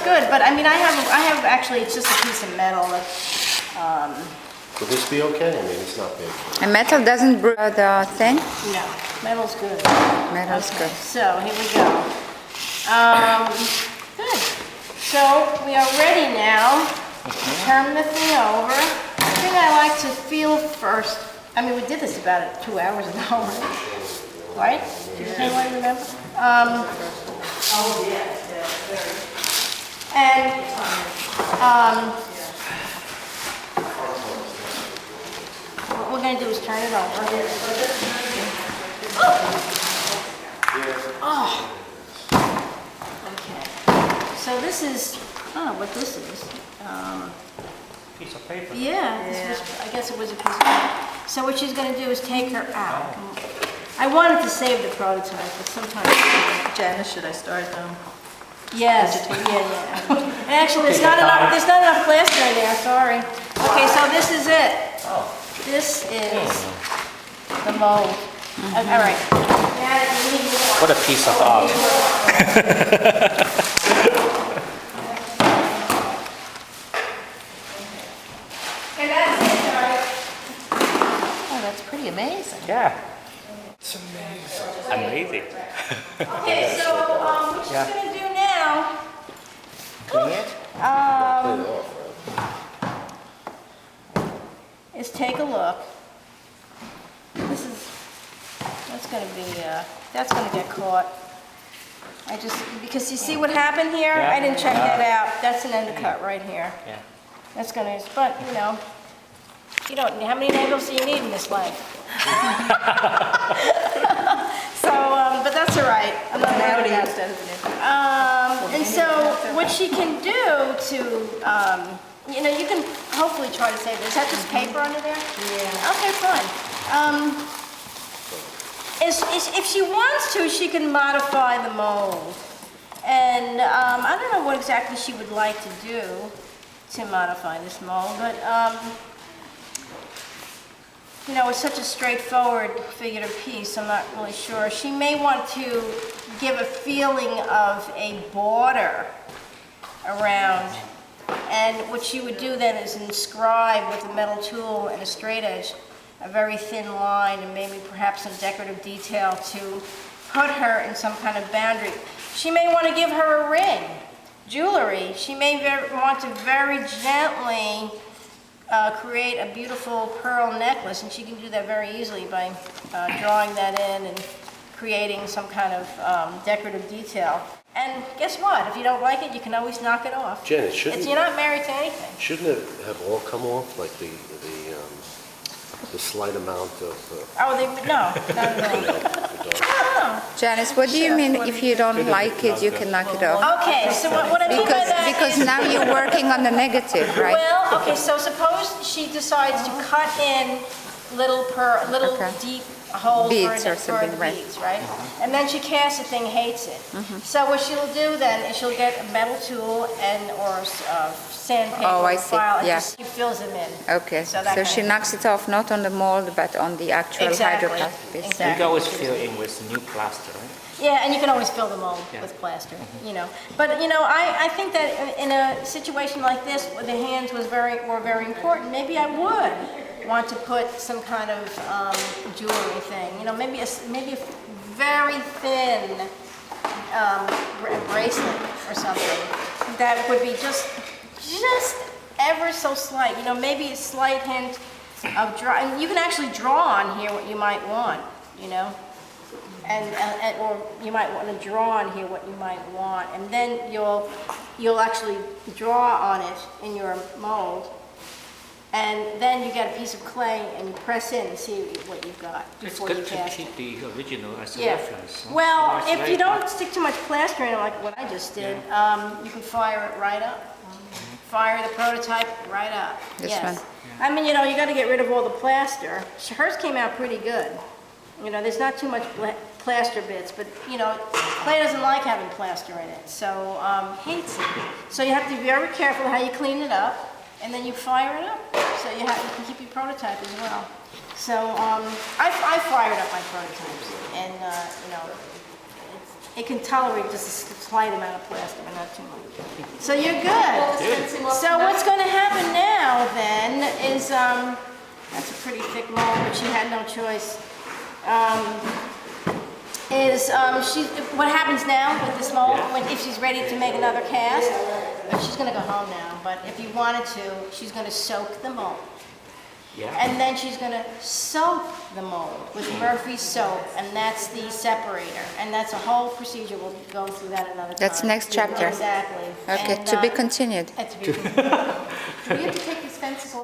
good, but I mean, I have actually, it's just a piece of metal that, Would this be okay? I mean, it's not big. And metal doesn't break the thing? no, metal's good. Metal's good. So, here we go. Good. So, we are ready now. Turn the thing over. The thing I like to feel first, I mean, we did this about 2 hours ago, right? Does anyone remember? And, what we're gonna do is turn it over. Oh! Okay. So this is, I don't know what this is. Piece of paper. Yeah, this was, I guess it was a piece of paper. So what she's gonna do is take her out. I wanted to save the prototype, but sometimes. Janice, should I start? Yes, yeah. And actually, there's not enough plaster in there, sorry. Okay, so this is it. Oh. This is the mold. All right. Yeah, you need more. What a piece of art. Okay, that's it, sorry. Oh, that's pretty amazing. Yeah. It's amazing. Okay, so what she's gonna do now, Clean it? is take a look. That's gonna get caught. Because you see what happened here? Yeah. I didn't check that out. That's an undercut right here. Yeah. That's gonna, but you don't, how many nails do you need in this life? So, but that's all right. I'm not mad at that. And so what she can do to, you can hopefully try to save this. Is that just paper under there? Yeah. Okay, fine. If she wants to, she can modify the mold. And I don't know what exactly she would like to do to modify this mold, but it's such a straightforward figurative piece, I'm not really sure. She may want to give a feeling of a border around, and what she would do then is inscribe with a metal tool and a straight edge a very thin line and maybe perhaps some decorative detail to put her in some kind of boundary. She may want to give her a ring, jewelry. She may want to very gently create a beautiful pearl necklace, and she can do that very easily by drawing that in and creating some kind of decorative detail. And guess what? If you don't like it, you can always knock it off. Janet, You're not married to anything. shouldn't it have all come off, like the slight amount of... Oh, no, not at all. Janice, what do you mean if you don't like it, you can knock it off? Okay, so what I mean by that Because is, now you're working on the negative, right? well, okay, so suppose she decides to cut in little Okay. deep hole Beads for or something, the right. beads, right? And then she casts the thing, hates it. So what she'll do then is she'll get a metal tool or sandpaper Oh, I or see, file, and yeah. just she fills them in. Okay, So that so kind she of- knocks it off not on the mold, but on the actual Exactly, hydroplastic piece. exactly. You can always fill in with new plaster, right? Yeah, and you can always fill the mold Yeah. with plaster, But, I think that in a situation like this, where the hands were very important, maybe I would want to put some kind of jewelry thing, maybe a very thin bracelet or something that would be just ever so slight, maybe a slight hint of draw. And you can actually draw on here what you might want, or you might want to draw on here what you might want, and then you'll actually draw on it in your mold, and then you get a piece of clay and you press in and see what you've got It's before you good to cast it. keep the original as a Yeah. reference. Huh? Well, Otherwise if you later- don't stick too much plaster in it, like what I just did, you can fire it right up. Fire the prototype right up. This Yes. one? I mean, you got to get rid of all the plaster. Hers came out pretty good. There's not too much plaster bits, but clay doesn't like having plaster in it, so hates it. So you have to be very careful how you clean it up, and then you fire it up. So you can keep your prototype as well. So I fired up my prototypes, and it can tolerate just a slight amount of plaster, but not too much. So you're good. So what's going to happen now then is, that's a pretty thick mold, but she had no choice. What happens now with this mold, if she's ready to make another cast, she's going to go home now, but if you wanted to, she's going to soak the mold. Yeah. And then she's going to soak the mold with Murphy's soap, and that's the separator. And that's a whole procedure. We'll go through that another time. That's next chapter. Exactly. Okay, And, to be continued. to be continued. Do we have to take these fences off?